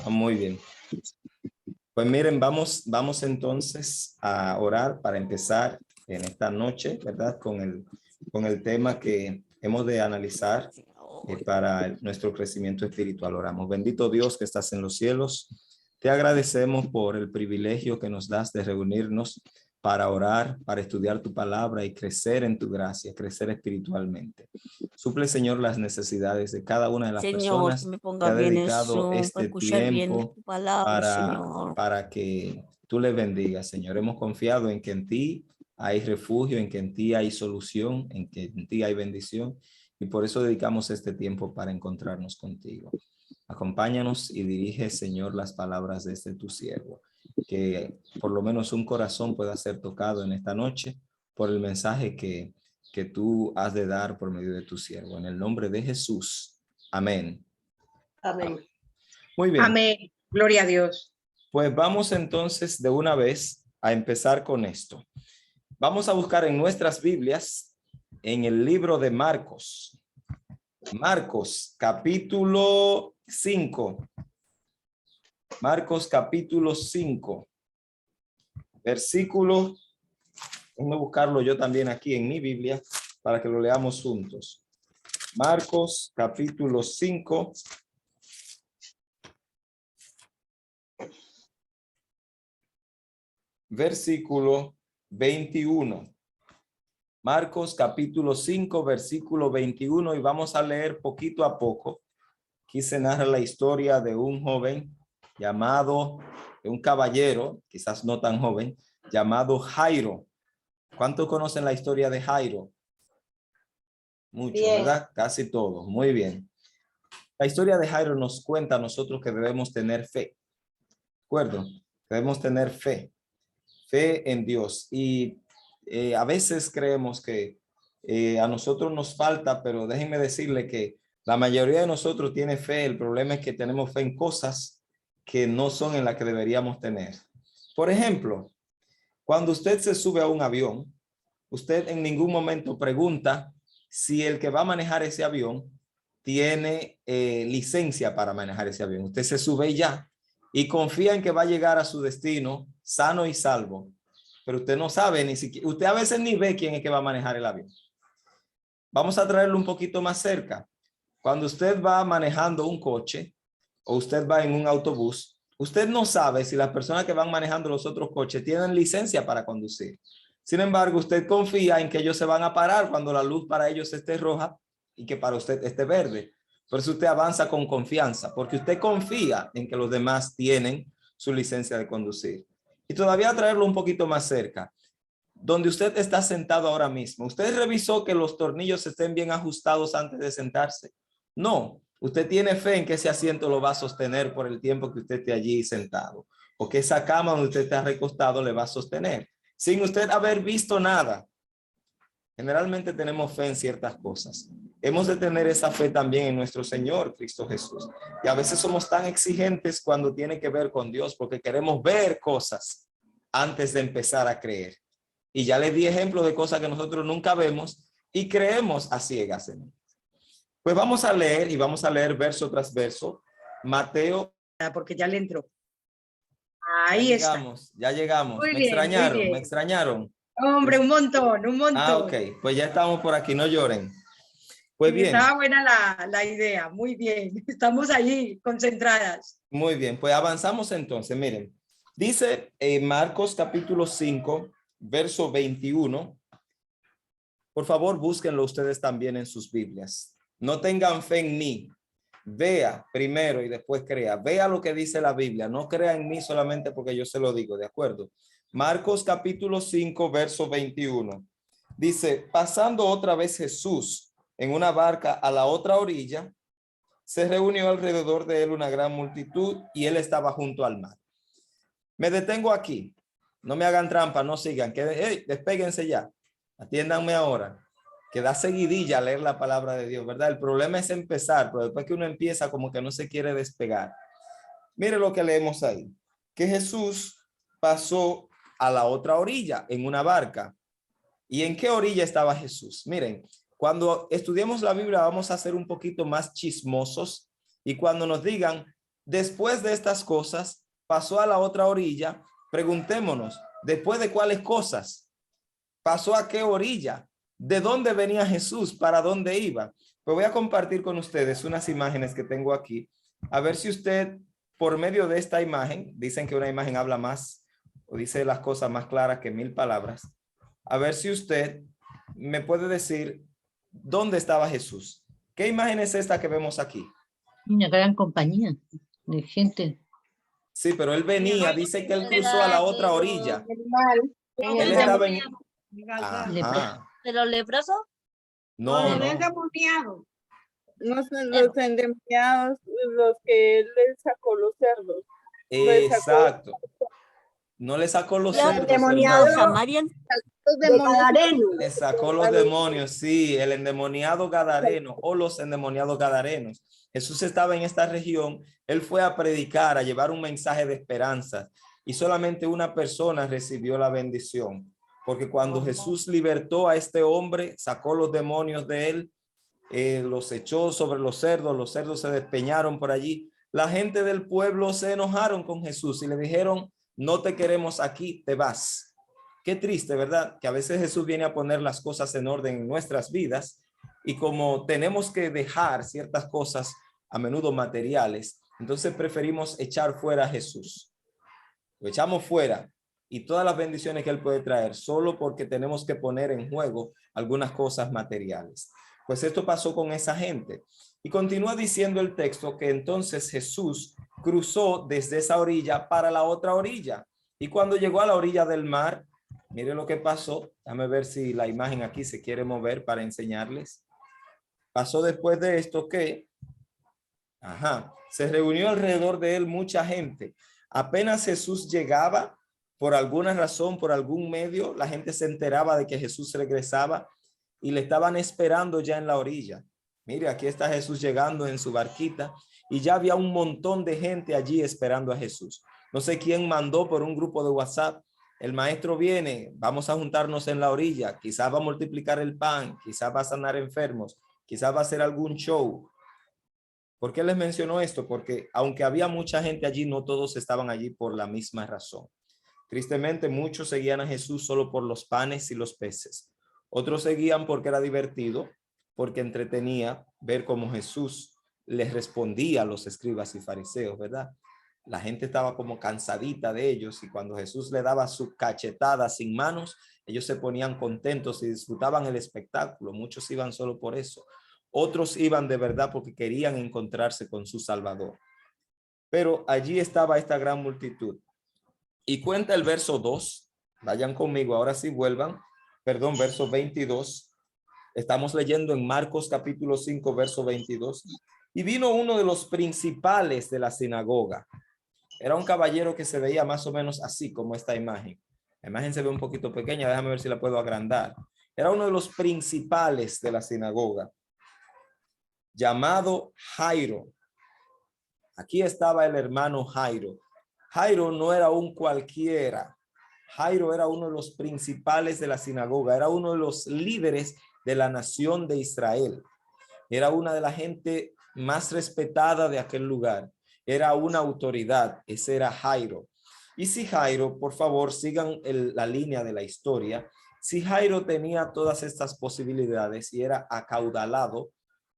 Muy bien. Pues miren, vamos entonces a orar para empezar en esta noche, ¿verdad? Con el tema que hemos de analizar para nuestro crecimiento espiritual. Oramos. Bendito Dios que estás en los cielos. Te agradecemos por el privilegio que nos das de reunirnos para orar, para estudiar tu palabra y crecer en tu gracia, crecer espiritualmente. Suple, Señor, las necesidades de cada una de las Señor, personas que me que ponga ha bien en dedicado Zoom para este escuchar bien tiempo tu palabra, Señor. para que tú les bendigas, Señor. Hemos confiado en que en ti hay refugio, en que en ti hay solución, en que en ti hay bendición, y por eso dedicamos este tiempo para encontrarnos contigo. Acompáñanos y dirige, Señor, las palabras de este tu siervo, que por lo menos un corazón pueda ser tocado en esta noche por el mensaje que tú has de dar por medio de tu siervo. En el nombre de Jesús. Amén. Amén. Muy bien. Amén. Gloria a Dios. Pues vamos entonces de una vez a empezar con esto. Vamos a buscar en nuestras Biblias en el libro de Marcos. Marcos capítulo 5. Marcos capítulo 5. Versículo, déjenme buscarlo yo también aquí en mi Biblia para que lo leamos juntos. Marcos capítulo 5. Versículo 21. Marcos capítulo 5, versículo 21, y vamos a leer poquito a poco. Aquí se narra la historia de un joven llamado, de un caballero, quizás no tan joven, llamado Jairo. ¿Cuántos conocen la historia de Jairo? Mucho, ¿verdad? Casi todos. Muy bien. La historia de Jairo nos cuenta a nosotros que debemos tener fe. ¿De acuerdo? Debemos tener fe. Fe en Dios. Y a veces creemos que a nosotros nos falta, pero déjenme decirle que la mayoría de nosotros tiene fe. El problema es que tenemos fe en cosas que no son en las que deberíamos tener. Por ejemplo, cuando usted se sube a un avión, usted en ningún momento pregunta si el que va a manejar ese avión tiene licencia para manejar ese avión. Usted se sube ya y confía en que va a llegar a su destino sano y salvo, pero usted no sabe ni siquiera, usted a veces ni ve quién es que va a manejar el avión. Vamos a traerlo un poquito más cerca. Cuando usted va manejando un coche o usted va en un autobús, usted no sabe si las personas que van manejando los otros coches tienen licencia para conducir. Sin embargo, usted confía en que ellos se van a parar cuando la luz para ellos esté roja y que para usted esté verde. Por eso usted avanza con confianza, porque usted confía en que los demás tienen su licencia de conducir. Y todavía traerlo un poquito más cerca. Donde usted está sentado ahora mismo, ¿usted revisó que los tornillos estén bien ajustados antes de sentarse? No, usted tiene fe en que ese asiento lo va a sostener por el tiempo que usted esté allí sentado, o que esa cama donde usted está recostado le va a sostener, sin usted haber visto nada. Generalmente tenemos fe en ciertas cosas. Hemos de tener esa fe también en nuestro Señor Cristo Jesús. Y a veces somos tan exigentes cuando tiene que ver con Dios, porque queremos ver cosas antes de empezar a creer. Y ya les di ejemplos de cosas que nosotros nunca vemos y creemos a ciegas. Pues vamos a leer y vamos a leer verso tras verso. Mateo. Porque ya le entró. Ahí está. Ya llegamos. Muy Me bien, extrañaron, muy bien. me extrañaron. Hombre, un montón, un montón. Ah, ok. Pues ya estamos por aquí, no lloren. Pues bien. Estaba buena la idea, muy bien. Estamos ahí concentradas. Muy bien, pues avanzamos entonces. Miren, dice Marcos capítulo 5, verso 21. Por favor, búsquenlo ustedes también en sus Biblias. No tengan fe en mí. Vea primero y después crea. Vea lo que dice la Biblia. No crea en mí solamente porque yo se lo digo, ¿de acuerdo? Marcos capítulo 5, verso 21. Dice, pasando otra vez Jesús en una barca a la otra orilla, se reunió alrededor de él una gran multitud y él estaba junto al mar. Me detengo aquí. No me hagan trampa, no sigan. Hey, despéguense ya. Atiéndanme ahora. Que da seguidilla a leer la palabra de Dios, ¿verdad? El problema es empezar, pero después que uno empieza como que no se quiere despegar. Mire lo que leemos ahí. Que Jesús pasó a la otra orilla en una barca. ¿Y en qué orilla estaba Jesús? Miren, cuando estudiemos la Biblia vamos a ser un poquito más chismosos y cuando nos digan Después de estas cosas, pasó a la otra orilla. Preguntémonos, ¿después de cuáles cosas? ¿Pasó a qué orilla? ¿De dónde venía Jesús? ¿Para dónde iba? Pues voy a compartir con ustedes unas imágenes que tengo aquí. A ver si usted, por medio de esta imagen, dicen que una imagen habla más o dice las cosas más claras que 1000 palabras. A ver si usted me puede decir dónde estaba Jesús. ¿Qué imagen es esta que vemos aquí? Una gran compañía de gente. Sí, pero él venía, dice que él cruzó a la otra orilla. Él estaba en... Ajá. ¿De los leprosos? No, el no. endemoniado. No son los endemoniados los que él les sacó los cerdos. Les sacó Exacto. No le sacó los Los cerdos, endemoniados hermano. Samarian. los De demonios. Gadareno. Le sacó los demonios, sí, el endemoniado gadareno o los endemoniados gadarenos. Jesús estaba en esta región, él fue a predicar, a llevar un mensaje de esperanza y solamente una persona recibió la bendición. Porque cuando Jesús libertó a este hombre, sacó los demonios de él, los echó sobre los cerdos se despeñaron por allí. La gente del pueblo se enojaron con Jesús y le dijeron, no te queremos aquí, te vas. Qué triste, ¿verdad? Que a veces Jesús viene a poner las cosas en orden en nuestras vidas y como tenemos que dejar ciertas cosas a menudo materiales, entonces preferimos echar fuera a Jesús. Lo echamos fuera y todas las bendiciones que él puede traer solo porque tenemos que poner en juego algunas cosas materiales. Pues esto pasó con esa gente. Y continúa diciendo el texto que entonces Jesús cruzó desde esa orilla para la otra orilla. Y cuando llegó a la orilla del mar, mire lo que pasó. Déjame ver si la imagen aquí se quiere mover para enseñarles. Pasó después de esto que, se reunió alrededor de él mucha gente. Apenas Jesús llegaba, por alguna razón, por algún medio, la gente se enteraba de que Jesús regresaba y le estaban esperando ya en la orilla. Mire, aquí está Jesús llegando en su barquita y ya había un montón de gente allí esperando a Jesús. No sé quién mandó por un grupo de WhatsApp. El maestro viene, vamos a juntarnos en la orilla, quizás va a multiplicar el pan, quizás va a sanar enfermos, quizás va a hacer algún show. ¿Por qué les menciono esto? Porque aunque había mucha gente allí, no todos estaban allí por la misma razón. Tristemente, muchos seguían a Jesús solo por los panes y los peces. Otros seguían porque era divertido, porque entretenía ver cómo Jesús les respondía a los escribas y fariseos, ¿verdad? La gente estaba como cansadita de ellos y cuando Jesús le daba su cachetada sin manos, ellos se ponían contentos y disfrutaban el espectáculo. Muchos iban solo por eso. Otros iban de verdad porque querían encontrarse con su Salvador. Pero allí estaba esta gran multitud. Y cuenta el verso 2. Vayan conmigo, ahora sí vuelvan. Perdón, verso 22. Estamos leyendo en Marcos capítulo 5, verso 22. Y vino uno de los principales de la sinagoga. Era un caballero que se veía más o menos así como esta imagen. La imagen se ve un poquito pequeña, déjame ver si la puedo agrandar. Era uno de los principales de la sinagoga, llamado Jairo. Aquí estaba el hermano Jairo. Jairo no era un cualquiera. Jairo era uno de los principales de la sinagoga, era uno de los líderes de la nación de Israel. Era una de la gente más respetada de aquel lugar. Era una autoridad. Ese era Jairo. Y si Jairo, por favor, sigan la línea de la historia. Si Jairo tenía todas estas posibilidades y era acaudalado,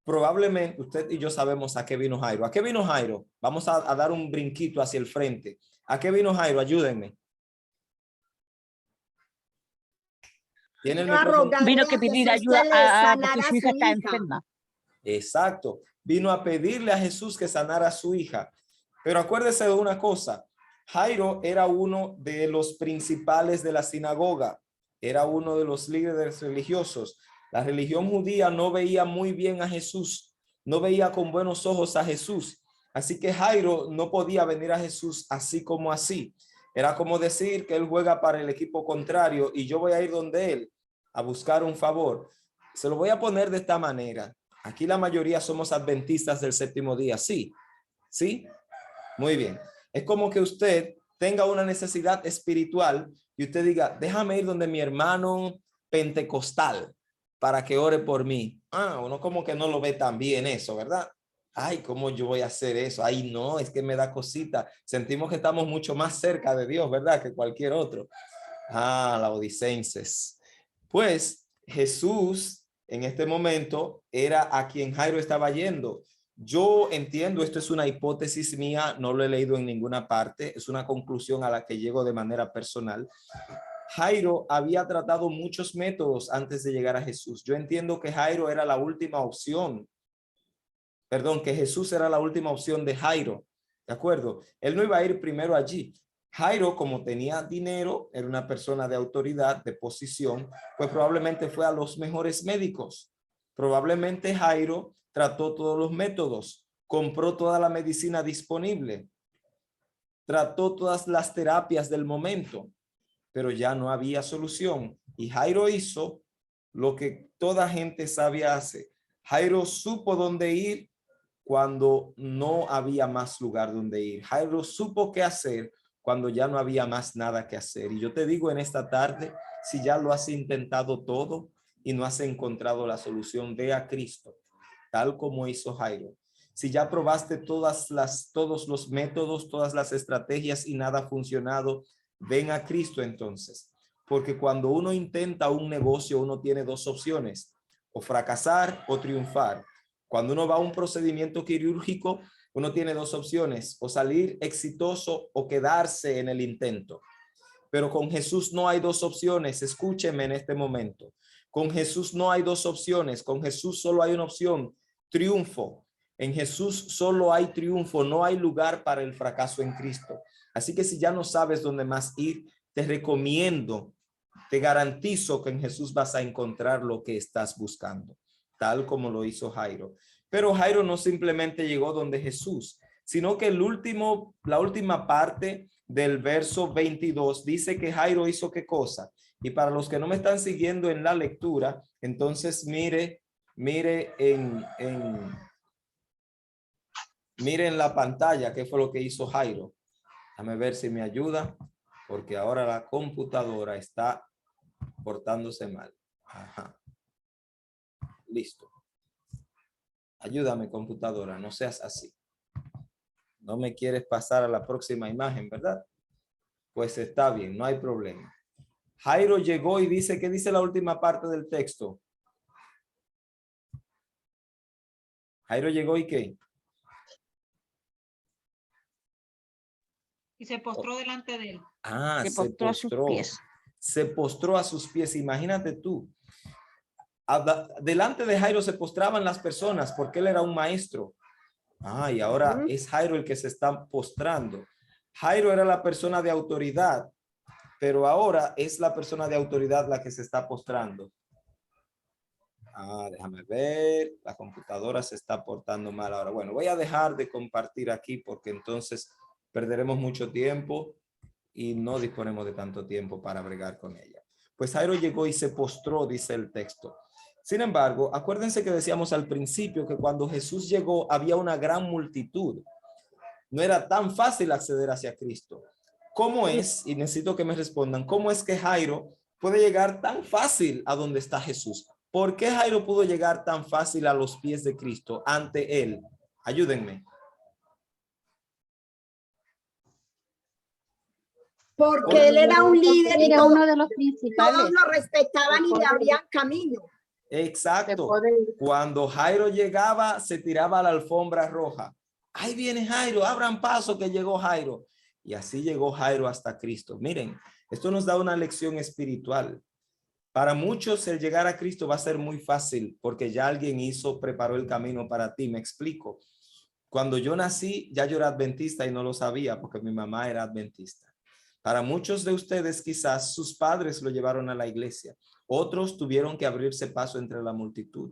probablemente usted y yo sabemos a qué vino Jairo. ¿A qué vino Jairo? Vamos a dar un brinquito hacia el frente. ¿A qué vino Jairo? Ayúdenme. ¿Tiene el micrófono? Vino que pedir ayuda porque su hija está enferma. Exacto. Vino a pedirle a Jesús que sanara a su hija. Pero acuérdese de una cosa. Jairo era uno de los principales de la sinagoga. Era uno de los líderes religiosos. La religión judía no veía muy bien a Jesús. No veía con buenos ojos a Jesús. Así que Jairo no podía venir a Jesús así como así. Era como decir que él juega para el equipo contrario y yo voy a ir donde él a buscar un favor. Se lo voy a poner de esta manera. Aquí la mayoría somos adventistas del séptimo día. Sí, sí. Muy bien. Es como que usted tenga una necesidad espiritual y usted diga, déjame ir donde mi hermano pentecostal para que ore por mí. Uno como que no lo ve tan bien eso, ¿verdad? Ay, ¿cómo yo voy a hacer eso? Ay, no, es que me da cosita. Sentimos que estamos mucho más cerca de Dios, ¿verdad? Que cualquier otro. Ah, laodicenses. Pues Jesús en este momento era a quien Jairo estaba yendo. Yo entiendo, esto es una hipótesis mía, no lo he leído en ninguna parte, es una conclusión a la que llego de manera personal. Jairo había tratado muchos métodos antes de llegar a Jesús. Yo entiendo que Jairo era la última opción. Perdón, que Jesús era la última opción de Jairo. ¿De acuerdo? Él no iba a ir primero allí. Jairo, como tenía dinero, era una persona de autoridad, de posición, pues probablemente fue a los mejores médicos. Probablemente Jairo trató todos los métodos, compró toda la medicina disponible, trató todas las terapias del momento, pero ya no había solución. Y Jairo hizo lo que toda gente sabia hace. Jairo supo dónde ir cuando no había más lugar donde ir. Jairo supo qué hacer cuando ya no había más nada que hacer. Y yo te digo en esta tarde, si ya lo has intentado todo y no has encontrado la solución, ve a Cristo, tal como hizo Jairo. Si ya probaste todos los métodos, todas las estrategias y nada ha funcionado, ven a Cristo entonces. Porque cuando uno intenta un negocio, uno tiene dos opciones, o fracasar o triunfar. Cuando uno va a un procedimiento quirúrgico, uno tiene dos opciones, o salir exitoso o quedarse en el intento. Pero con Jesús no hay dos opciones. Escúcheme en este momento. Con Jesús no hay dos opciones. Con Jesús solo hay una opción: triunfo. En Jesús solo hay triunfo. No hay lugar para el fracaso en Cristo. Así que si ya no sabes dónde más ir, te recomiendo, te garantizo que en Jesús vas a encontrar lo que estás buscando, tal como lo hizo Jairo. Pero Jairo no simplemente llegó donde Jesús, sino que la última parte del verso 22 dice que Jairo hizo qué cosa. Y para los que no me están siguiendo en la lectura, entonces mire en la pantalla qué fue lo que hizo Jairo. Déjame ver si me ayuda, porque ahora la computadora está portándose mal. Ajá. Listo. Ayúdame, computadora, no seas así. No me quieres pasar a la próxima imagen, ¿verdad? Pues está bien, no hay problema. Jairo llegó y dice, ¿qué dice la última parte del texto? Jairo llegó y ¿qué? Y se postró delante de él. Ah, Se postró a sus pies. Se postró a sus pies. Imagínate tú. Delante de Jairo se postraban las personas porque él era un maestro. Ah, y ahora es Jairo el que se está postrando. Jairo era la persona de autoridad, pero ahora es la persona de autoridad la que se está postrando. Ah, déjame ver. La computadora se está portando mal ahora. Bueno, voy a dejar de compartir aquí porque entonces perderemos mucho tiempo y no disponemos de tanto tiempo para bregar con ella. Pues Jairo llegó y se postró, dice el texto. Sin embargo, acuérdense que decíamos al principio que cuando Jesús llegó había una gran multitud. No era tan fácil acceder hacia Cristo. ¿Cómo es? Y necesito que me respondan, ¿cómo es que Jairo puede llegar tan fácil a donde está Jesús? ¿Por qué Jairo pudo llegar tan fácil a los pies de Cristo ante él? Ayúdenme. Porque él era un líder y Era todos, uno de los principales. todos lo respetaban y le abrían camino. Exacto. Cuando Jairo llegaba, se tiraba a la alfombra roja. Ahí viene Jairo, abran paso que llegó Jairo. Y así llegó Jairo hasta Cristo. Miren, esto nos da una lección espiritual. Para muchos el llegar a Cristo va a ser muy fácil porque ya alguien preparó el camino para ti. Me explico. Cuando yo nací, ya yo era adventista y no lo sabía porque mi mamá era adventista. Para muchos de ustedes quizás sus padres lo llevaron a la iglesia. Otros tuvieron que abrirse paso entre la multitud.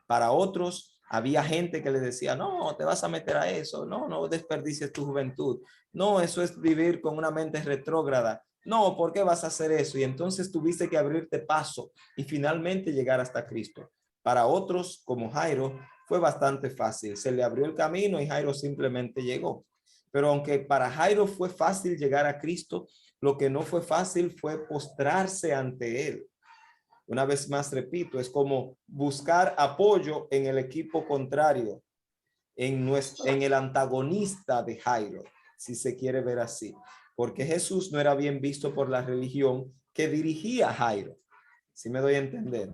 Para otros había gente que le decía, no, te vas a meter a eso. No desperdicies tu juventud. No, eso es vivir con una mente retrógrada. No, ¿por qué vas a hacer eso? Y entonces tuviste que abrirte paso y finalmente llegar hasta Cristo. Para otros, como Jairo, fue bastante fácil. Se le abrió el camino y Jairo simplemente llegó. Pero aunque para Jairo fue fácil llegar a Cristo, lo que no fue fácil fue postrarse ante él. Una vez más repito, es como buscar apoyo en el equipo contrario. en el antagonista de Jairo, si se quiere ver así, porque Jesús no era bien visto por la religión que dirigía a Jairo, si me doy a entender.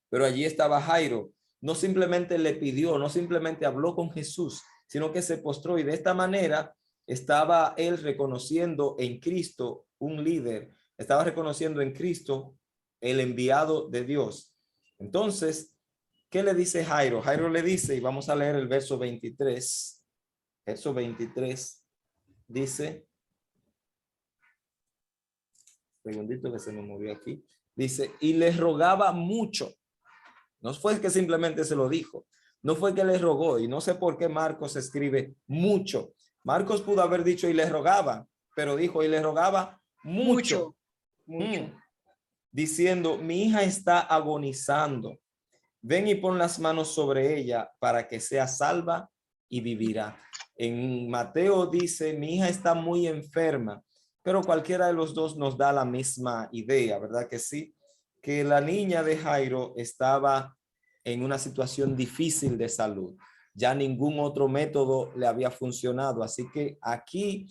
Pero allí estaba Jairo, no simplemente le pidió, no simplemente habló con Jesús, sino que se postró, y de esta manera estaba él reconociendo en Cristo un líder, estaba reconociendo en Cristo el enviado de Dios. Entonces, ¿qué le dice Jairo? Jairo le dice, y vamos a leer el verso 23. Verso 23 dice, segundito que se me movió aquí. Dice, y le rogaba mucho. No fue que simplemente se lo dijo. No fue que le rogó, y no sé por qué Marcos escribe mucho. Marcos pudo haber dicho y le rogaba, pero dijo y le rogaba mucho. Diciendo, mi hija está agonizando. Ven y pon las manos sobre ella para que sea salva y vivirá. En Mateo dice, mi hija está muy enferma, pero cualquiera de los dos nos da la misma idea, ¿verdad que sí? Que la niña de Jairo estaba en una situación difícil de salud. Ya ningún otro método le había funcionado. Así que aquí,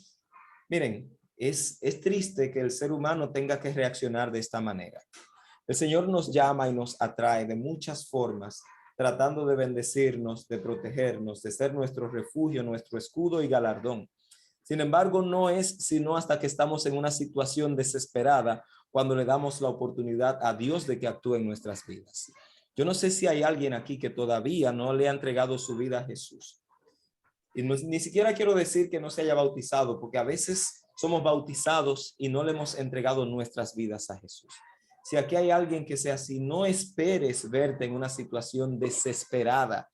miren, es triste que el ser humano tenga que reaccionar de esta manera. El Señor nos llama y nos atrae de muchas formas, tratando de bendecirnos, de protegernos, de ser nuestro refugio, nuestro escudo y galardón. Sin embargo, no es sino hasta que estamos en una situación desesperada cuando le damos la oportunidad a Dios de que actúe en nuestras vidas. Yo no sé si hay alguien aquí que todavía no le ha entregado su vida a Jesús. Y ni siquiera quiero decir que no se haya bautizado, porque a veces somos bautizados y no le hemos entregado nuestras vidas a Jesús. Si aquí hay alguien que sea así, no esperes verte en una situación desesperada.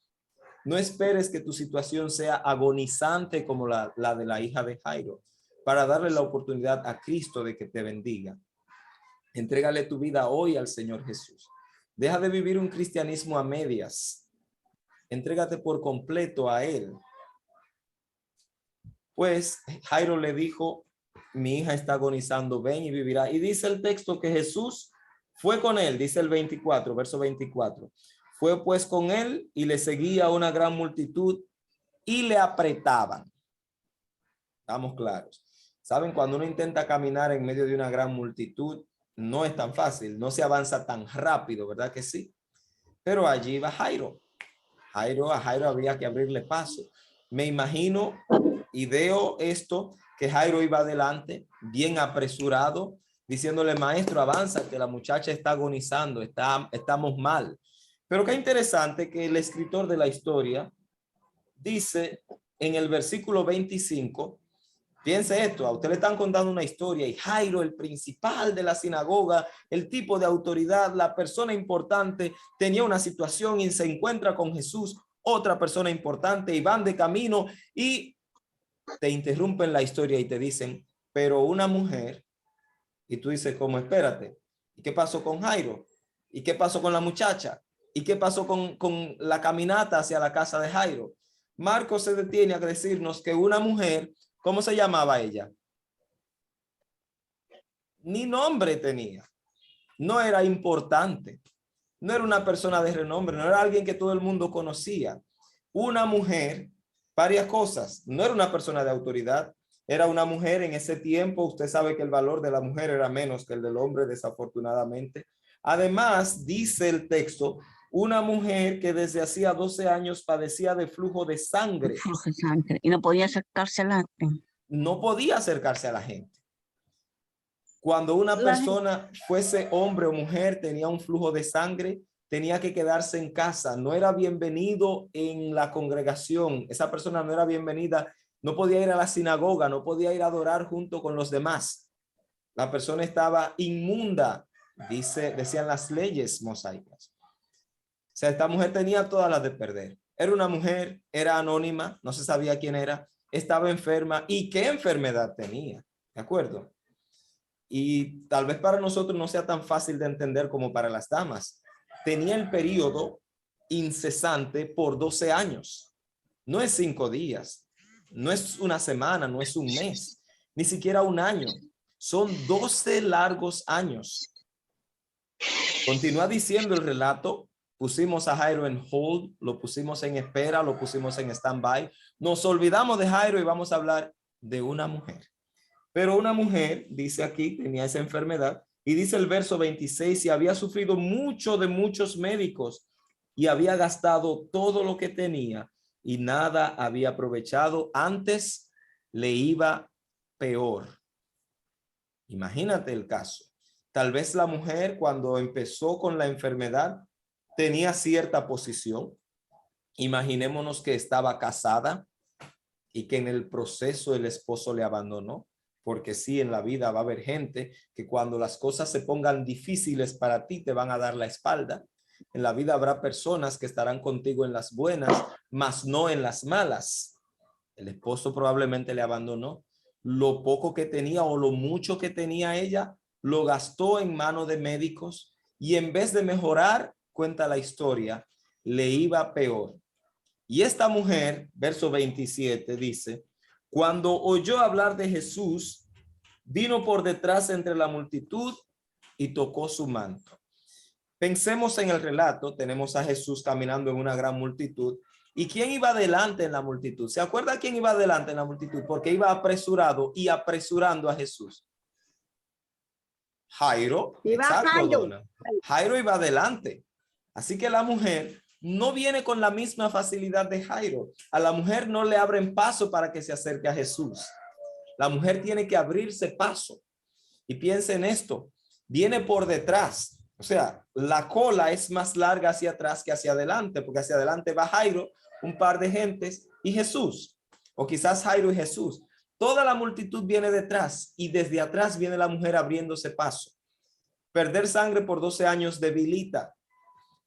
No esperes que tu situación sea agonizante como la de la hija de Jairo, para darle la oportunidad a Cristo de que te bendiga. Entrégale tu vida hoy al Señor Jesús. Deja de vivir un cristianismo a medias. Entrégate por completo a Él. Pues Jairo le dijo, mi hija está agonizando, ven y vivirá. Y dice el texto que Jesús fue con él, dice el 24, verso 24. Fue pues con él y le seguía una gran multitud y le apretaban. Estamos claros. Saben, cuando uno intenta caminar en medio de una gran multitud, no es tan fácil, no se avanza tan rápido, ¿verdad que sí? Pero allí iba Jairo. A Jairo había que abrirle paso. Me imagino y veo esto, que Jairo iba adelante, bien apresurado, diciéndole, maestro, avanza, que la muchacha está agonizando, estamos mal. Pero qué interesante que el escritor de la historia dice en el versículo 25, piense esto, a usted le están contando una historia y Jairo, el principal de la sinagoga, el tipo de autoridad, la persona importante, tenía una situación y se encuentra con Jesús, otra persona importante, y van de camino y te interrumpen la historia y te dicen, pero una mujer, y tú dices, ¿cómo? Espérate, ¿y qué pasó con Jairo? ¿Y qué pasó con la muchacha? ¿Y qué pasó con la caminata hacia la casa de Jairo? Marcos se detiene a decirnos que una mujer, ¿cómo se llamaba ella? Ni nombre tenía. No era importante. No era una persona de renombre. No era alguien que todo el mundo conocía. Una mujer, varias cosas. No era una persona de autoridad. Era una mujer en ese tiempo. Usted sabe que el valor de la mujer era menos que el del hombre, desafortunadamente. Además, dice el texto, una mujer que desde hacía 12 años padecía de flujo de sangre. Flujo de sangre. Y no podía acercarse a la gente. No podía acercarse a la gente. Cuando una persona fuese hombre o mujer, tenía un flujo de sangre, tenía que quedarse en casa. No era bienvenido en la congregación. Esa persona no era bienvenida. No podía ir a la sinagoga, no podía ir a adorar junto con los demás. La persona estaba inmunda, decían las leyes mosaicas. O sea, esta mujer tenía todas las de perder. Era una mujer, era anónima, no se sabía quién era, estaba enferma. ¿Y qué enfermedad tenía? ¿De acuerdo? Y tal vez para nosotros no sea tan fácil de entender como para las damas. Tenía el periodo incesante por 12 años. No es 5 días, no es una semana, no es un mes, ni siquiera un año. Son 12 largos años. Continúa diciendo el relato pusimos a Jairo en hold, lo pusimos en espera, lo pusimos en stand-by. Nos olvidamos de Jairo y vamos a hablar de una mujer. Pero una mujer, dice aquí, tenía esa enfermedad. Y dice el verso 26, y había sufrido mucho de muchos médicos y había gastado todo lo que tenía y nada había aprovechado. Antes le iba peor. Imagínate el caso. Tal vez la mujer cuando empezó con la enfermedad tenía cierta posición. Imaginémonos que estaba casada y que en el proceso el esposo le abandonó. Porque sí, en la vida va a haber gente que cuando las cosas se pongan difíciles para ti te van a dar la espalda. En la vida habrá personas que estarán contigo en las buenas, mas no en las malas. El esposo probablemente le abandonó. Lo poco que tenía o lo mucho que tenía ella, lo gastó en manos de médicos y en vez de mejorar, cuenta la historia, le iba peor. Y esta mujer, verso 27, dice, cuando oyó hablar de Jesús, vino por detrás entre la multitud y tocó su manto. Pensemos en el relato, tenemos a Jesús caminando en una gran multitud. ¿Y quién iba adelante en la multitud? ¿Se acuerda quién iba adelante en la multitud? Porque iba apresurado y apresurando a Jesús. Jairo. Exacto, Jairo. Donna. Jairo iba adelante. Así que la mujer no viene con la misma facilidad de Jairo. A la mujer no le abren paso para que se acerque a Jesús. La mujer tiene que abrirse paso. Y piensa en esto. Viene por detrás. O sea, la cola es más larga hacia atrás que hacia adelante, porque hacia adelante va Jairo, un par de gentes y Jesús. O quizás Jairo y Jesús. Toda la multitud viene detrás y desde atrás viene la mujer abriéndose paso. Perder sangre por 12 años debilita.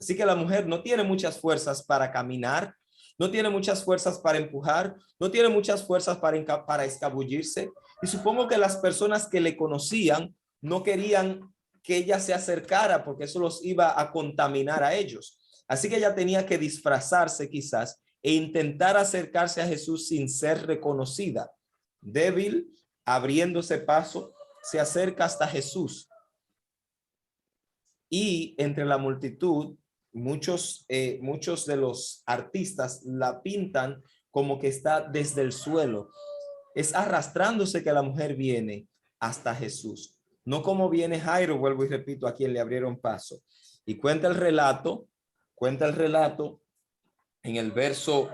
Así que la mujer no tiene muchas fuerzas para caminar, no tiene muchas fuerzas para empujar, no tiene muchas fuerzas para escabullirse. Y supongo que las personas que le conocían no querían que ella se acercara porque eso los iba a contaminar a ellos. Así que ella tenía que disfrazarse quizás e intentar acercarse a Jesús sin ser reconocida. Débil, abriéndose paso, se acerca hasta Jesús. Y entre la multitud, muchos de los artistas la pintan como que está desde el suelo. Es arrastrándose que la mujer viene hasta Jesús. No como viene Jairo, vuelvo y repito, a quien le abrieron paso. Y cuenta el relato en el verso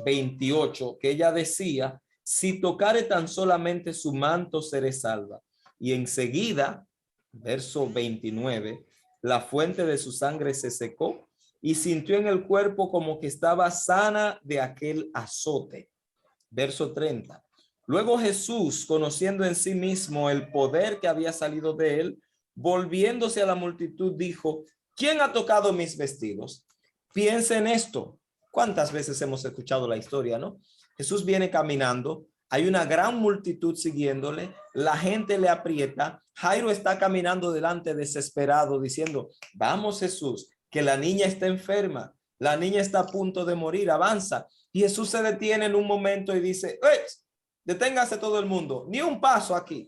28, que ella decía, si tocare tan solamente su manto, seré salva. Y enseguida, verso 29, la fuente de su sangre se secó y sintió en el cuerpo como que estaba sana de aquel azote. Verso 30. Luego Jesús, conociendo en sí mismo el poder que había salido de él, volviéndose a la multitud, dijo, ¿quién ha tocado mis vestidos? Piensa en esto. ¿Cuántas veces hemos escuchado la historia, no? Jesús viene caminando, hay una gran multitud siguiéndole, la gente le aprieta, Jairo está caminando delante desesperado diciendo, vamos Jesús, que la niña está enferma, la niña está a punto de morir, avanza. Y Jesús se detiene en un momento y dice, deténgase todo el mundo, ni un paso aquí.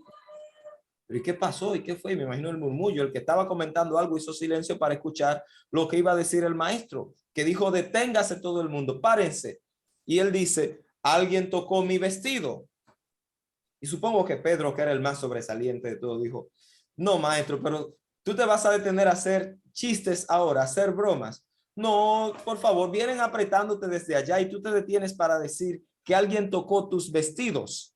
¿Pero y qué pasó? ¿Y qué fue? Me imagino el murmullo, el que estaba comentando algo hizo silencio para escuchar lo que iba a decir el maestro, que dijo, deténgase todo el mundo, párense. Y él dice, alguien tocó mi vestido. Y supongo que Pedro, que era el más sobresaliente de todo, dijo, no maestro, pero tú te vas a detener a hacer chistes ahora, a hacer bromas. No, por favor, vienen apretándote desde allá y tú te detienes para decir que alguien tocó tus vestidos.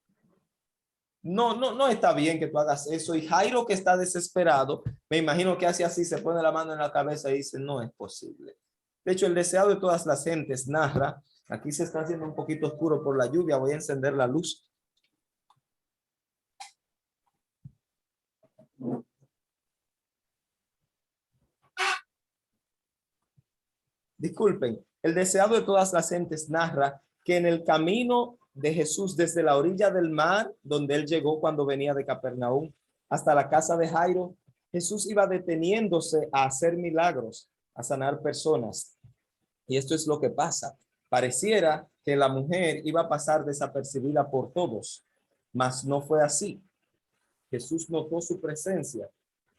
No está bien que tú hagas eso. Y Jairo, que está desesperado, me imagino que hace así, se pone la mano en la cabeza y dice, no es posible. De hecho, el deseado de todas las gentes narra, aquí se está haciendo un poquito oscuro por la lluvia, voy a encender la luz. Disculpen, el deseado de todas las gentes narra que en el camino de Jesús desde la orilla del mar, donde él llegó cuando venía de Capernaum, hasta la casa de Jairo, Jesús iba deteniéndose a hacer milagros, a sanar personas. Y esto es lo que pasa. Pareciera que la mujer iba a pasar desapercibida por todos, mas no fue así. Jesús notó su presencia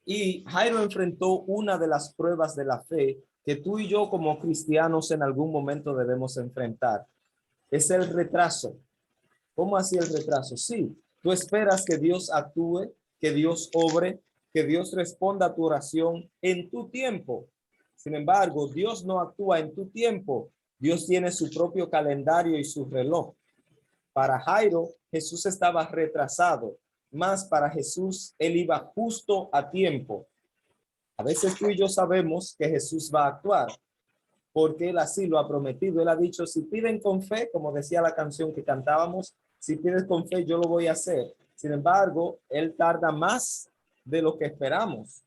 y Jairo enfrentó una de las pruebas de la fe que tú y yo como cristianos en algún momento debemos enfrentar es el retraso. ¿Cómo así el retraso? Sí, tú esperas que Dios actúe, que Dios obre, que Dios responda a tu oración en tu tiempo. Sin embargo, Dios no actúa en tu tiempo. Dios tiene su propio calendario y su reloj. Para Jairo, Jesús estaba retrasado, más para Jesús, él iba justo a tiempo. A veces tú y yo sabemos que Jesús va a actuar, porque él así lo ha prometido. Él ha dicho, si piden con fe, como decía la canción que cantábamos, si pides con fe, yo lo voy a hacer. Sin embargo, él tarda más de lo que esperamos.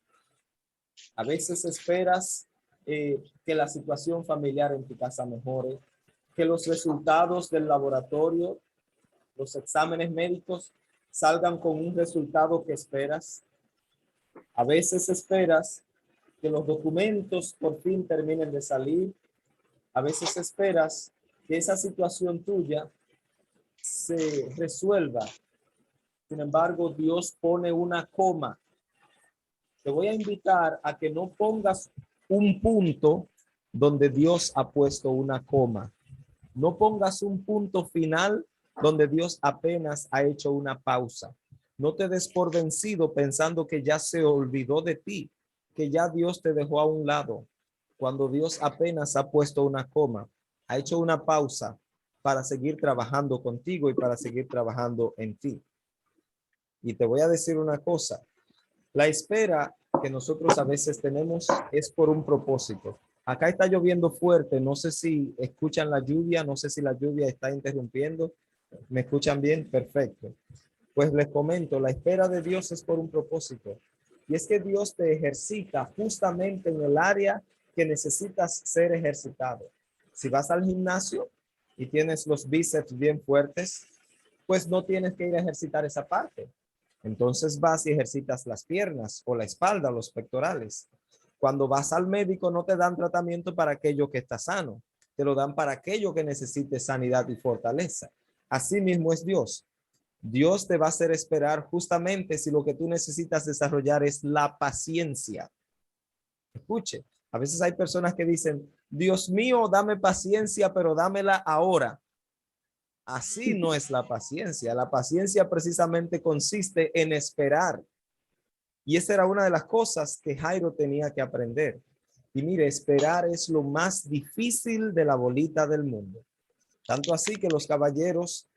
A veces esperas que la situación familiar en tu casa mejore, que los resultados del laboratorio, los exámenes médicos salgan con un resultado que esperas. A veces esperas que los documentos por fin terminen de salir. A veces esperas que esa situación tuya se resuelva. Sin embargo, Dios pone una coma. Te voy a invitar a que no pongas un punto donde Dios ha puesto una coma. No pongas un punto final donde Dios apenas ha hecho una pausa. No te des por vencido pensando que ya se olvidó de ti, que ya Dios te dejó a un lado, cuando Dios apenas ha puesto una coma, ha hecho una pausa para seguir trabajando contigo y para seguir trabajando en ti. Y te voy a decir una cosa, la espera que nosotros a veces tenemos es por un propósito. Acá está lloviendo fuerte, no sé si escuchan la lluvia, no sé si la lluvia está interrumpiendo. ¿Me escuchan bien? Perfecto. Pues les comento, la espera de Dios es por un propósito. Y es que Dios te ejercita justamente en el área que necesitas ser ejercitado. Si vas al gimnasio y tienes los bíceps bien fuertes, pues no tienes que ir a ejercitar esa parte. Entonces vas y ejercitas las piernas o la espalda, los pectorales. Cuando vas al médico no te dan tratamiento para aquello que está sano, te lo dan para aquello que necesite sanidad y fortaleza. Así mismo es Dios. Dios te va a hacer esperar justamente si lo que tú necesitas desarrollar es la paciencia. Escuche, a veces hay personas que dicen, Dios mío, dame paciencia, pero dámela ahora. Así no es la paciencia. La paciencia precisamente consiste en esperar. Y esa era una de las cosas que Jairo tenía que aprender. Y mire, esperar es lo más difícil de la bolita del mundo. Tanto así que los caballeros,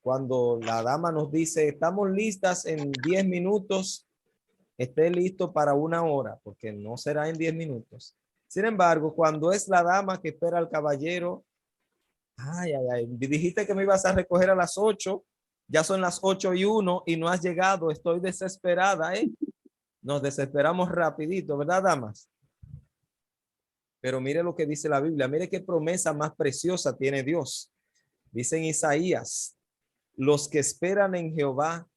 cuando la dama nos dice, estamos listas en 10 minutos, esté listo para 1 hora, porque no será en 10 minutos. Sin embargo, cuando es la dama que espera al caballero, dijiste que me ibas a recoger a las 8, ya son las 8:01 y no has llegado, estoy desesperada, Nos desesperamos rapidito, ¿verdad, damas? Pero mire lo que dice la Biblia, mire qué promesa más preciosa tiene Dios. Dice en Isaías, los que esperan en Jehová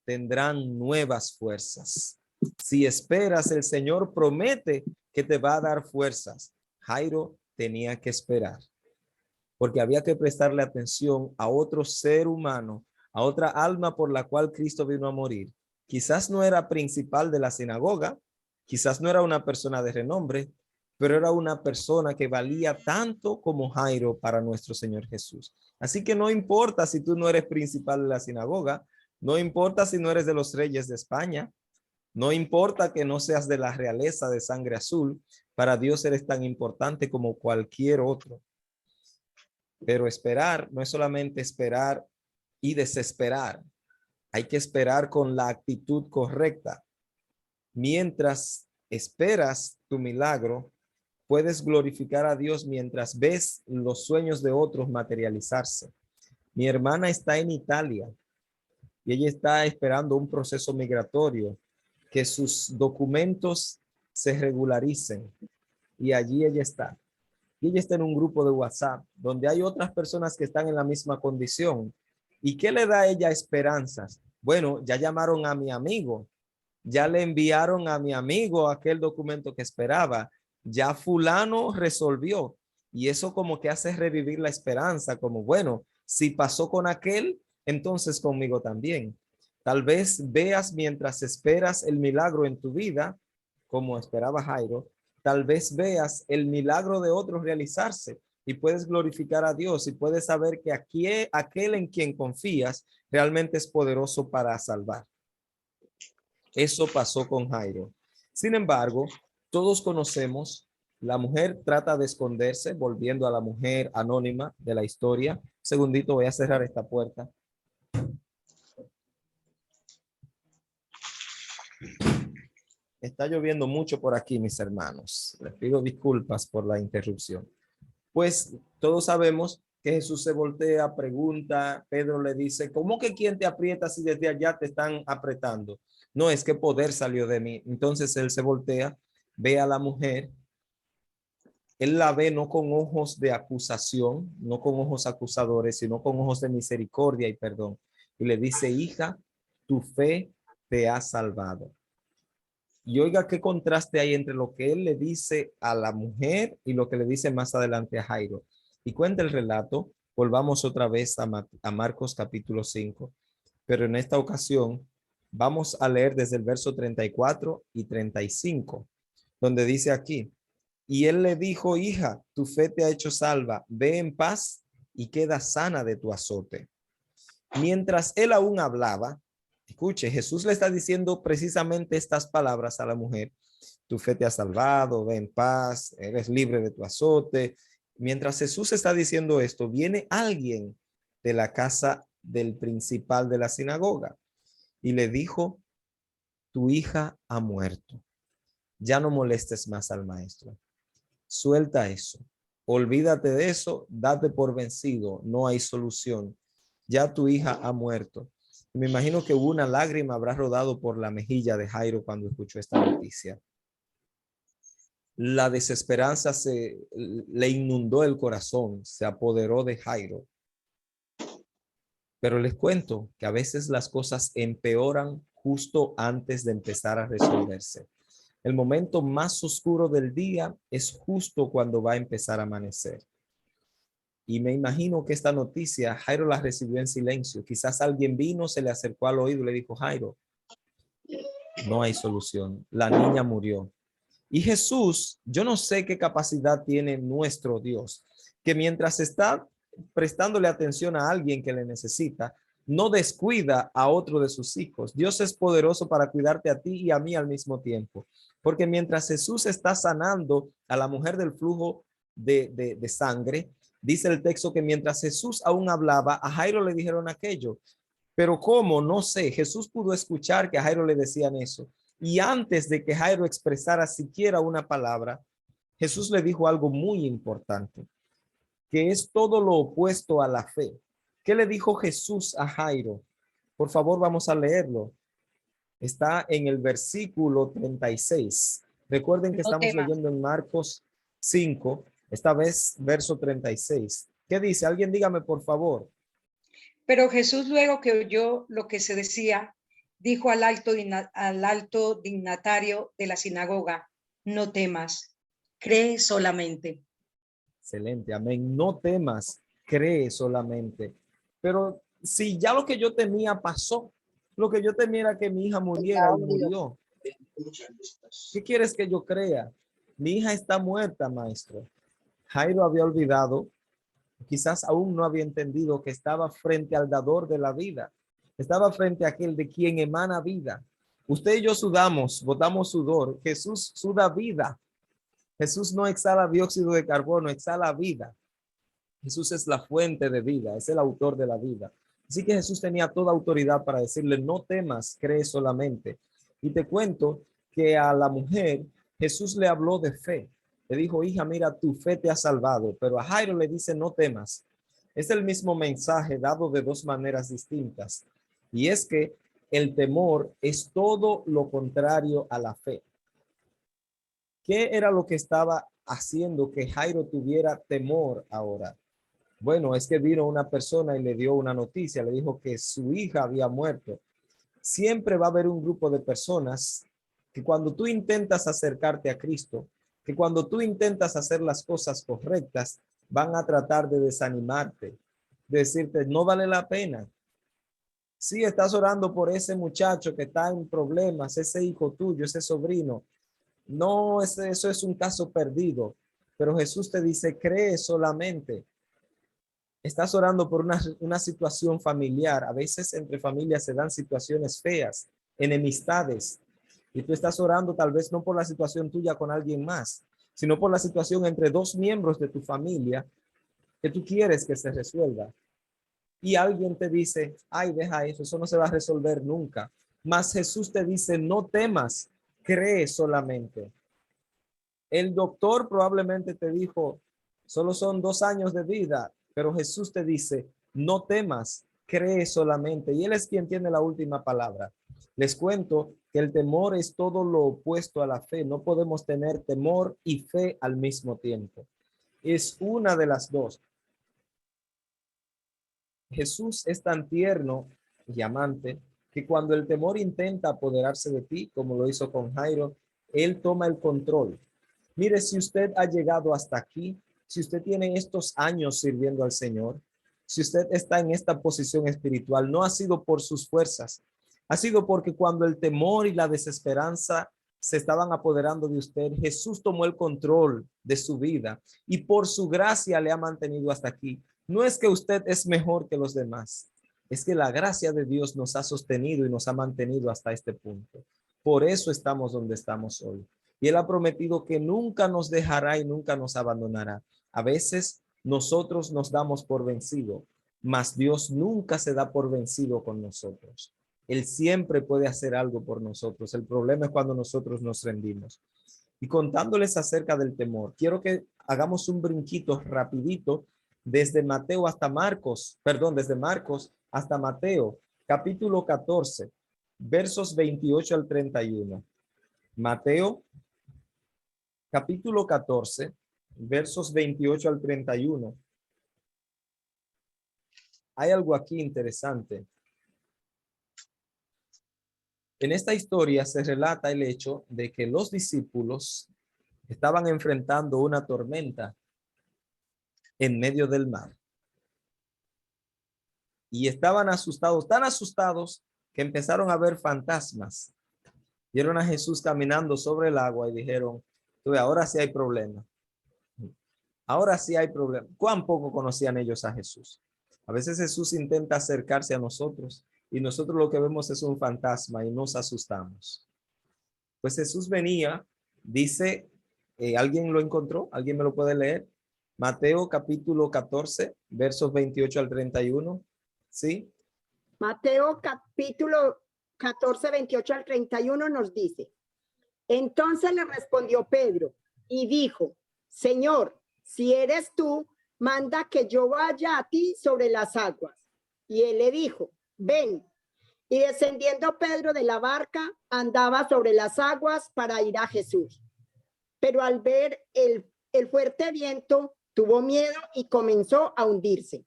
tendrán nuevas fuerzas. Si esperas, el Señor promete que te va a dar fuerzas. Jairo tenía que esperar, porque había que prestarle atención a otro ser humano, a otra alma por la cual Cristo vino a morir. Quizás no era principal de la sinagoga, quizás no era una persona de renombre, pero era una persona que valía tanto como Jairo para nuestro Señor Jesús. Así que no importa si tú no eres principal de la sinagoga, no importa si no eres de los reyes de España, no importa que no seas de la realeza de sangre azul, para Dios eres tan importante como cualquier otro. Pero esperar no es solamente esperar y desesperar. Hay que esperar con la actitud correcta. Mientras esperas tu milagro, puedes glorificar a Dios mientras ves los sueños de otros materializarse. Mi hermana está en Italia y ella está esperando un proceso migratorio, que sus documentos se regularicen. Y allí ella está. Y ella está en un grupo de WhatsApp donde hay otras personas que están en la misma condición. ¿Y qué le da a ella esperanzas? Bueno, ya llamaron a mi amigo, ya le enviaron a mi amigo aquel documento que esperaba, ya fulano resolvió. Y eso como que hace revivir la esperanza, como bueno, si pasó con aquel, entonces conmigo también. Tal vez veas mientras esperas el milagro en tu vida, como esperaba Jairo, tal vez veas el milagro de otros realizarse y puedes glorificar a Dios y puedes saber que aquel en quien confías realmente es poderoso para salvar. Eso pasó con Jairo. Sin embargo, todos conocemos, la mujer trata de esconderse, volviendo a la mujer anónima de la historia. Segundito, voy a cerrar esta puerta. Está lloviendo mucho por aquí, mis hermanos. Les pido disculpas por la interrupción. Pues todos sabemos que Jesús se voltea, pregunta, Pedro le dice, ¿cómo que quién te aprieta si desde allá te están apretando? No, es que poder salió de mí. Entonces él se voltea, ve a la mujer. Él la ve no con ojos de acusación, no con ojos acusadores, sino con ojos de misericordia y perdón. Y le dice, hija, tu fe te ha salvado. Y oiga qué contraste hay entre lo que él le dice a la mujer y lo que le dice más adelante a Jairo. Y cuenta el relato, volvamos otra vez a Marcos capítulo 5, pero en esta ocasión vamos a leer desde el verso 34 y 35, donde dice aquí, y él le dijo, hija, tu fe te ha hecho salva, ve en paz y queda sana de tu azote. Mientras él aún hablaba, escuche, Jesús le está diciendo precisamente estas palabras a la mujer. Tu fe te ha salvado, ve en paz, eres libre de tu azote. Mientras Jesús está diciendo esto, viene alguien de la casa del principal de la sinagoga y le dijo, tu hija ha muerto. Ya no molestes más al maestro. Suelta eso. Olvídate de eso, date por vencido. No hay solución. Ya tu hija ha muerto. Me imagino que una lágrima habrá rodado por la mejilla de Jairo cuando escuchó esta noticia. La desesperanza le inundó el corazón, se apoderó de Jairo. Pero les cuento que a veces las cosas empeoran justo antes de empezar a resolverse. El momento más oscuro del día es justo cuando va a empezar a amanecer. Y me imagino que esta noticia Jairo la recibió en silencio. Quizás alguien vino, se le acercó al oído y le dijo, Jairo, no hay solución. La niña murió. Y Jesús, yo no sé qué capacidad tiene nuestro Dios, que mientras está prestándole atención a alguien que le necesita, no descuida a otro de sus hijos. Dios es poderoso para cuidarte a ti y a mí al mismo tiempo. Porque mientras Jesús está sanando a la mujer del flujo de sangre, dice el texto que mientras Jesús aún hablaba, a Jairo le dijeron aquello. Pero ¿cómo? No sé. Jesús pudo escuchar que a Jairo le decían eso. Y antes de que Jairo expresara siquiera una palabra, Jesús le dijo algo muy importante, que es todo lo opuesto a la fe. ¿Qué le dijo Jesús a Jairo? Por favor, vamos a leerlo. Está en el versículo 36. Recuerden que estamos leyendo en Marcos 5, esta vez verso 36. ¿Qué dice? Alguien dígame, por favor. Pero Jesús, luego que oyó lo que se decía, dijo al alto dignatario de la sinagoga, no temas, cree solamente. Excelente, amén. No temas, cree solamente. Pero si ya lo que yo temía pasó, lo que yo temía era que mi hija muriera y murió. ¿Qué quieres que yo crea? Mi hija está muerta, maestro. Jairo había olvidado, quizás aún no había entendido que estaba frente al dador de la vida. Estaba frente a aquel de quien emana vida. Usted y yo sudamos, botamos sudor. Jesús suda vida. Jesús no exhala dióxido de carbono, exhala vida. Jesús es la fuente de vida, es el autor de la vida. Así que Jesús tenía toda autoridad para decirle, no temas, cree solamente. Y te cuento que a la mujer Jesús le habló de fe. Le dijo, hija, mira, tu fe te ha salvado. Pero a Jairo le dice, no temas. Es el mismo mensaje dado de dos maneras distintas. Y es que el temor es todo lo contrario a la fe. ¿Qué era lo que estaba haciendo que Jairo tuviera temor ahora? Bueno, es que vino una persona y le dio una noticia, le dijo que su hija había muerto. Siempre va a haber un grupo de personas que cuando tú intentas acercarte a Cristo, que cuando tú intentas hacer las cosas correctas, van a tratar de desanimarte, de decirte, no vale la pena. Si estás orando por ese muchacho que está en problemas, ese hijo tuyo, ese sobrino, no, eso es un caso perdido. Pero Jesús te dice, cree solamente. Estás orando por una situación familiar. A veces entre familias se dan situaciones feas, enemistades. Y tú estás orando tal vez no por la situación tuya con alguien más, sino por la situación entre dos miembros de tu familia que tú quieres que se resuelva. Y alguien te dice, ay, deja eso no se va a resolver nunca. Mas Jesús te dice, no temas, cree solamente. El doctor probablemente te dijo, solo son 2 años de vida, pero Jesús te dice, no temas, cree solamente. Y Él es quien tiene la última palabra. Les cuento que el temor es todo lo opuesto a la fe. No podemos tener temor y fe al mismo tiempo. Es una de las dos. Jesús es tan tierno y amante que cuando el temor intenta apoderarse de ti, como lo hizo con Jairo, Él toma el control. Mire, si usted ha llegado hasta aquí, si usted tiene estos años sirviendo al Señor, si usted está en esta posición espiritual, no ha sido por sus fuerzas, ha sido porque cuando el temor y la desesperanza se estaban apoderando de usted, Jesús tomó el control de su vida y por su gracia le ha mantenido hasta aquí. No es que usted es mejor que los demás, es que la gracia de Dios nos ha sostenido y nos ha mantenido hasta este punto. Por eso estamos donde estamos hoy. Y Él ha prometido que nunca nos dejará y nunca nos abandonará. A veces nosotros nos damos por vencido, mas Dios nunca se da por vencido con nosotros. Él siempre puede hacer algo por nosotros. El problema es cuando nosotros nos rendimos. Y contándoles acerca del temor, quiero que hagamos un brinquito rapidito desde Mateo hasta Marcos, desde Marcos hasta Mateo, capítulo 14, versos 28 al 31. Mateo, capítulo 14, versos 28 al 31. Hay algo aquí interesante. En esta historia se relata el hecho de que los discípulos estaban enfrentando una tormenta en medio del mar. Y estaban asustados, tan asustados que empezaron a ver fantasmas. Vieron a Jesús caminando sobre el agua y dijeron, ahora sí hay problema. Ahora sí hay problema. ¿Cuán poco conocían ellos a Jesús? A veces Jesús intenta acercarse a nosotros y nosotros lo que vemos es un fantasma y nos asustamos. Pues Jesús venía, dice, ¿alguien lo encontró? ¿Alguien me lo puede leer? Mateo capítulo 14, versos 28 al 31. ¿Sí? Mateo capítulo 14, 28 al 31 nos dice, entonces le respondió Pedro y dijo, Señor, si eres tú, manda que yo vaya a ti sobre las aguas. Y él le dijo, ven. Y descendiendo Pedro de la barca, andaba sobre las aguas para ir a Jesús. Pero al ver el fuerte viento, tuvo miedo y comenzó a hundirse.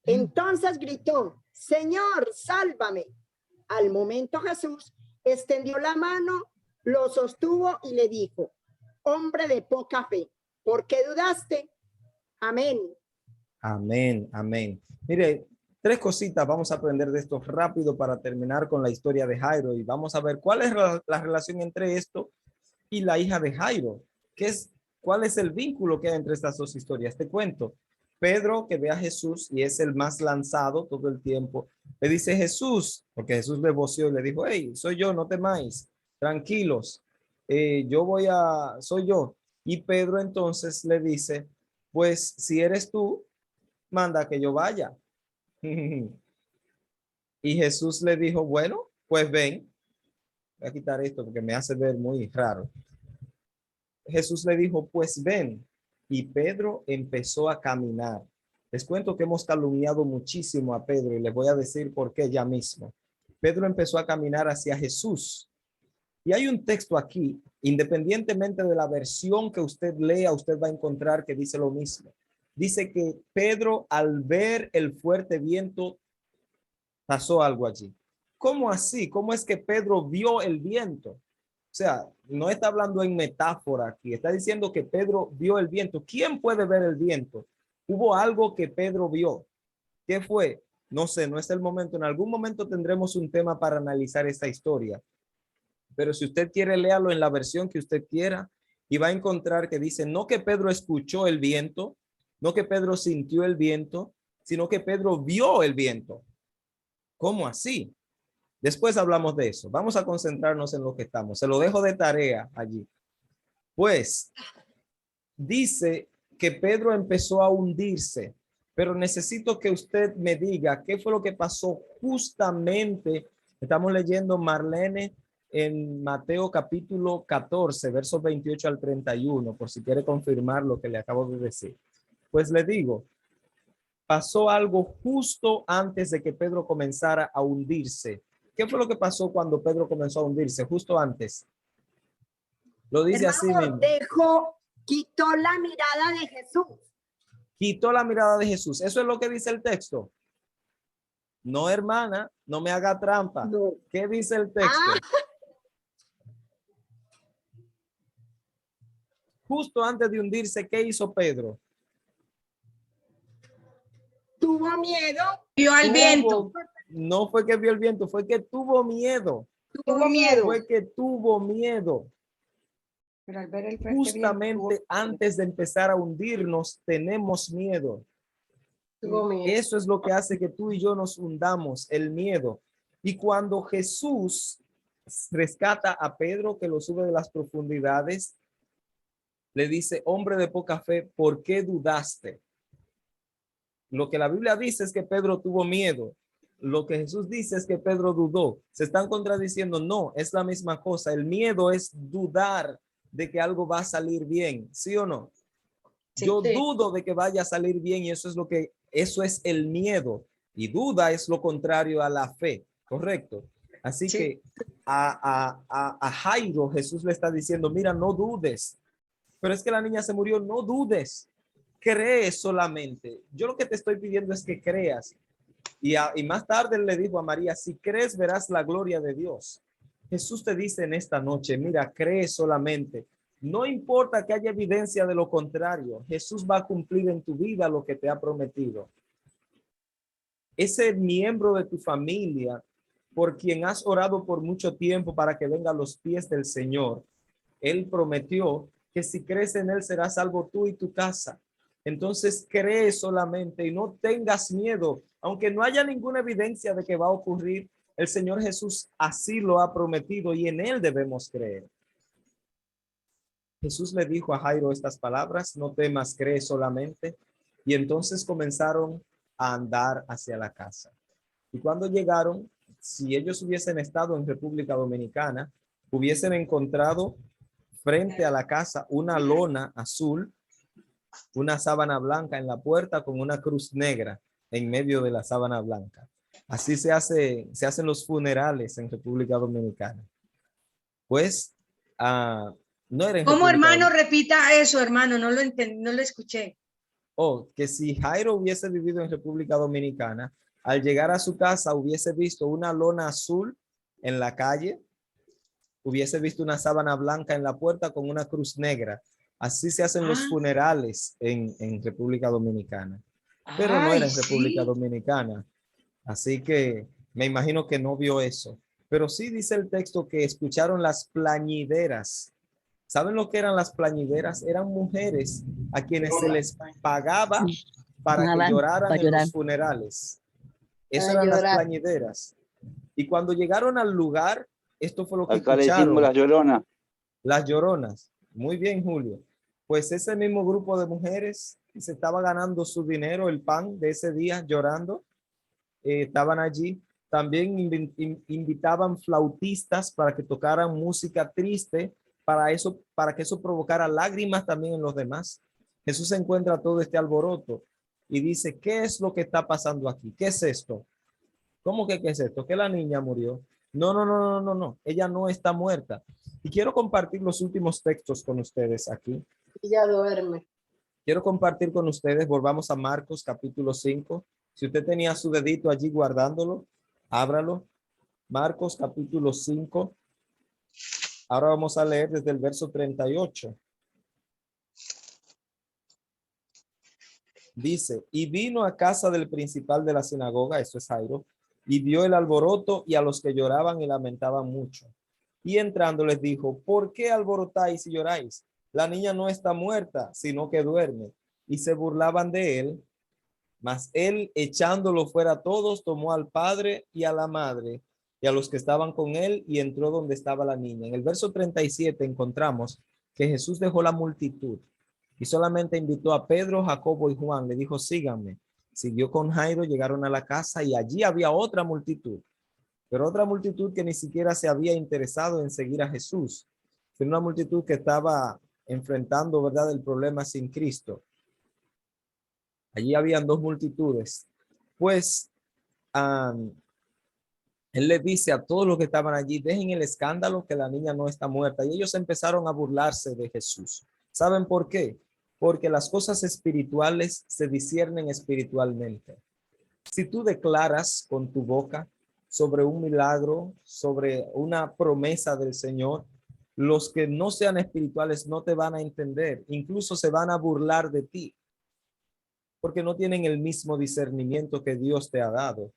Entonces gritó, Señor, sálvame. Al momento Jesús extendió la mano, lo sostuvo y le dijo, hombre de poca fe, ¿por qué dudaste? Amén. Amén, amén. Mire, 3 cositas vamos a aprender de esto rápido para terminar con la historia de Jairo y vamos a ver cuál es la relación entre esto y la hija de Jairo. ¿Cuál es el vínculo que hay entre estas dos historias? Te cuento. Pedro, que ve a Jesús y es el más lanzado todo el tiempo, le dice Jesús, porque Jesús le voció y le dijo, hey, soy yo, no temáis, tranquilos, soy yo. Y Pedro entonces le dice, pues si eres tú, manda que yo vaya. Y Jesús le dijo, bueno, pues ven. Voy a quitar esto porque me hace ver muy raro. Jesús le dijo, pues ven. Y Pedro empezó a caminar. Les cuento que hemos calumniado muchísimo a Pedro y les voy a decir por qué ya mismo. Pedro empezó a caminar hacia Jesús. Y hay un texto aquí, independientemente de la versión que usted lea, usted va a encontrar que dice lo mismo. Dice que Pedro, al ver el fuerte viento, pasó algo allí. ¿Cómo así? ¿Cómo es que Pedro vio el viento? O sea, no está hablando en metáfora aquí, está diciendo que Pedro vio el viento. ¿Quién puede ver el viento? Hubo algo que Pedro vio. ¿Qué fue? No sé, no es el momento. En algún momento tendremos un tema para analizar esta historia. Pero si usted quiere, léalo en la versión que usted quiera y va a encontrar que dice, no que Pedro escuchó el viento, no que Pedro sintió el viento, sino que Pedro vio el viento. ¿Cómo así? Después hablamos de eso. Vamos a concentrarnos en lo que estamos. Se lo dejo de tarea allí. Pues dice que Pedro empezó a hundirse, pero necesito que usted me diga qué fue lo que pasó justamente. Estamos leyendo, Marlene, en Mateo capítulo 14, versos 28 al 31, por si quiere confirmar lo que le acabo de decir. Pues le digo, pasó algo justo antes de que Pedro comenzara a hundirse. ¿Qué fue lo que pasó cuando Pedro comenzó a hundirse? Justo antes. Lo dice así mismo. Quitó la mirada de Jesús. Quitó la mirada de Jesús. Eso es lo que dice el texto. No, hermana, no me haga trampa. No. ¿Qué dice el texto? Justo antes de hundirse, ¿qué hizo Pedro? Tuvo miedo. Vio al viento. No fue que vio el viento, fue que tuvo miedo. Tuvo miedo. Fue que tuvo miedo. Pero al ver el fuerte Justamente viento, antes de empezar a hundirnos, tenemos miedo. tuvo miedo. Eso es lo que hace que tú y yo nos hundamos, el miedo. Y cuando Jesús rescata a Pedro, que lo sube de las profundidades, le dice, hombre de poca fe, ¿por qué dudaste? Lo que la Biblia dice es que Pedro tuvo miedo. Lo que Jesús dice es que Pedro dudó. Se están contradiciendo. No, es la misma cosa. El miedo es dudar de que algo va a salir bien, ¿sí o no? Sí, Yo sí. dudo de que vaya a salir bien y eso es el miedo. Y duda es lo contrario a la fe, ¿correcto? Así Sí. que a Jairo Jesús le está diciendo, mira, no dudes. Pero es que la niña se murió, no dudes. Cree solamente. Yo lo que te estoy pidiendo es que creas. Y más tarde le dijo a María, si crees verás la gloria de Dios. Jesús te dice en esta noche, mira, cree solamente. No importa que haya evidencia de lo contrario, Jesús va a cumplir en tu vida lo que te ha prometido. Ese miembro de tu familia, por quien has orado por mucho tiempo para que venga a los pies del Señor, Él prometió que si crees en Él serás salvo tú y tu casa. Entonces cree solamente y no tengas miedo, aunque no haya ninguna evidencia de que va a ocurrir. El Señor Jesús así lo ha prometido y en Él debemos creer. Jesús le dijo a Jairo estas palabras, no temas, cree solamente. Y entonces comenzaron a andar hacia la casa. Y cuando llegaron, si ellos hubiesen estado en República Dominicana, hubiesen encontrado frente a la casa una lona azul, una sábana blanca en la puerta con una cruz negra en medio de la sábana blanca. Así se hacen los funerales en República Dominicana. Pues, no era en ¿Cómo, República hermano? Dominicana. Repita eso, hermano. No lo entendí, no lo escuché. Que si Jairo hubiese vivido en República Dominicana, al llegar a su casa hubiese visto una lona azul en la calle, hubiese visto una sábana blanca en la puerta con una cruz negra. Así se hacen los funerales en República Dominicana. Pero no era en República Dominicana. Así que me imagino que no vio eso. Pero sí dice el texto que escucharon las plañideras. ¿Saben lo que eran las plañideras? Eran mujeres a quienes se les pagaba para que lloraran en los funerales. Eso eran las plañideras. Y cuando llegaron al lugar, esto fue lo que Acá le escucharon. decimos las lloronas. Las lloronas. Muy bien, Julio. Pues ese mismo grupo de mujeres se estaba ganando su dinero, el pan de ese día, llorando. Estaban allí. También invitaban flautistas para que tocaran música triste, para que eso provocara lágrimas también en los demás. Jesús encuentra todo este alboroto y dice, ¿qué es lo que está pasando aquí? ¿Qué es esto? ¿Cómo que qué es esto? ¿Que la niña murió? No. Ella no está muerta. Y quiero compartir los últimos textos con ustedes aquí. Ella duerme. Quiero compartir con ustedes, volvamos a Marcos capítulo 5. Si usted tenía su dedito allí guardándolo, ábralo. Marcos capítulo 5. Ahora vamos a leer desde el verso 38. Dice, y vino a casa del principal de la sinagoga, eso es Jairo, y vio el alboroto y a los que lloraban y lamentaban mucho. Y entrando les dijo, ¿por qué alborotáis y lloráis? La niña no está muerta, sino que duerme. Y se burlaban de él. Mas él, echándolo fuera a todos, tomó al padre y a la madre y a los que estaban con él y entró donde estaba la niña. En el verso 37 encontramos que Jesús dejó la multitud y solamente invitó a Pedro, Jacobo y Juan. Le dijo, síganme. Siguió con Jairo, llegaron a la casa y allí había otra multitud, pero otra multitud que ni siquiera se había interesado en seguir a Jesús. Fue una multitud que estaba enfrentando, ¿verdad?, el problema sin Cristo. Allí habían dos multitudes. Pues él le dice a todos los que estaban allí, dejen el escándalo, que la niña no está muerta. Y ellos empezaron a burlarse de Jesús. ¿Saben por qué? Porque las cosas espirituales se disciernen espiritualmente. Si tú declaras con tu boca sobre un milagro, sobre una promesa del Señor, los que no sean espirituales no te van a entender, incluso se van a burlar de ti, porque no tienen el mismo discernimiento que Dios te ha dado.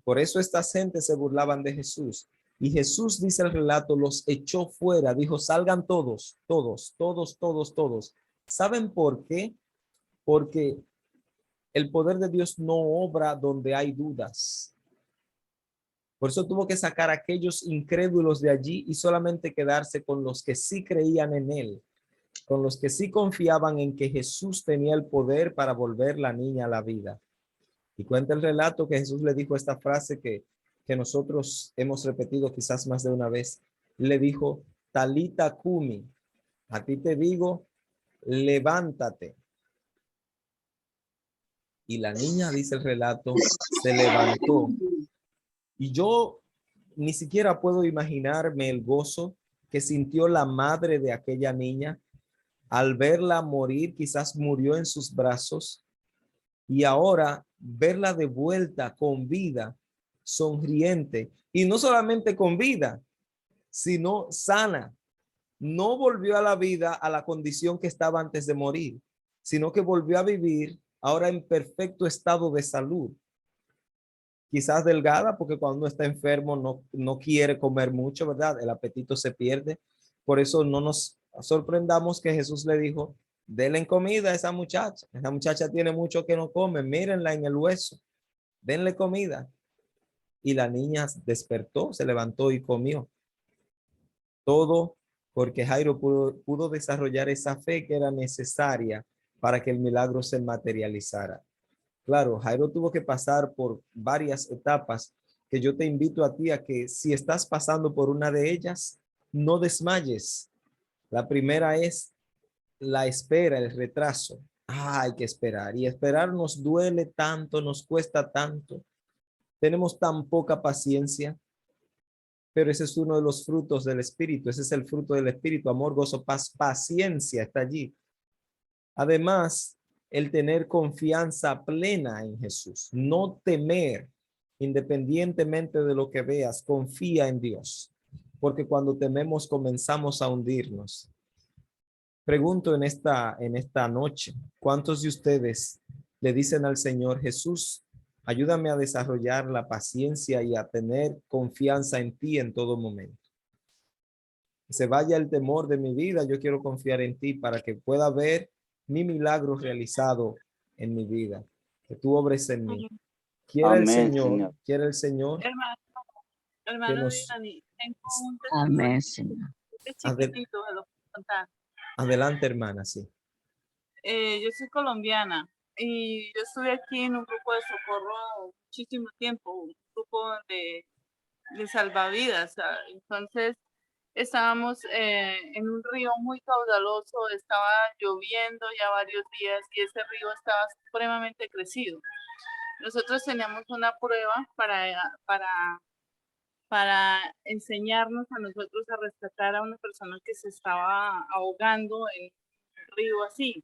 Por eso estas gentes se burlaban de Jesús. Y Jesús, dice el relato, los echó fuera. Dijo, salgan todos, todos, todos, todos, todos. ¿Saben por qué? Porque el poder de Dios no obra donde hay dudas. Por eso tuvo que sacar a aquellos incrédulos de allí y solamente quedarse con los que sí creían en él, con los que sí confiaban en que Jesús tenía el poder para volver la niña a la vida. Y cuenta el relato que Jesús le dijo esta frase que nosotros hemos repetido quizás más de una vez. Le dijo, Talita Kumi, a ti te digo, levántate. Y la niña, dice el relato, se levantó. Y yo ni siquiera puedo imaginarme el gozo que sintió la madre de aquella niña al verla morir. Quizás murió en sus brazos, y ahora verla de vuelta con vida, sonriente, y no solamente con vida, sino sana. No volvió a la vida, a la condición que estaba antes de morir, sino que volvió a vivir ahora en perfecto estado de salud. Quizás delgada, porque cuando uno está enfermo no quiere comer mucho, ¿verdad? El apetito se pierde. Por eso no nos sorprendamos que Jesús le dijo, denle comida a esa muchacha. Esa muchacha tiene mucho que no come, mírenla en el hueso, denle comida. Y la niña despertó, se levantó y comió. Todo porque Jairo pudo desarrollar esa fe que era necesaria para que el milagro se materializara. Claro, Jairo tuvo que pasar por varias etapas que yo te invito a ti a que si estás pasando por una de ellas, no desmayes. La primera es la espera, el retraso. Hay que esperar, y esperar nos duele tanto, nos cuesta tanto. Tenemos tan poca paciencia, pero ese es uno de los frutos del Espíritu. Ese es el fruto del Espíritu: amor, gozo, paz, paciencia está allí. Además, el tener confianza plena en Jesús, no temer, independientemente de lo que veas, confía en Dios, porque cuando tememos comenzamos a hundirnos. Pregunto en esta noche, ¿cuántos de ustedes le dicen al Señor, Jesús, ayúdame a desarrollar la paciencia y a tener confianza en ti en todo momento? Que se vaya el temor de mi vida, yo quiero confiar en ti para que pueda ver mi milagro realizado en mi vida, que tú obres en mí. Quiera el Señor, quiera el Señor que Hermano nos... Dani, tengo un Amén, testimonio Señor. chiquitito, se lo puedo contar. Adelante, hermana, sí. Yo soy colombiana y yo estuve aquí en un grupo de socorro muchísimo tiempo, un grupo de salvavidas. Entonces estábamos en un río muy caudaloso, estaba lloviendo ya varios días y ese río estaba supremamente crecido. Nosotros teníamos una prueba para enseñarnos a nosotros a rescatar a una persona que se estaba ahogando en un río así.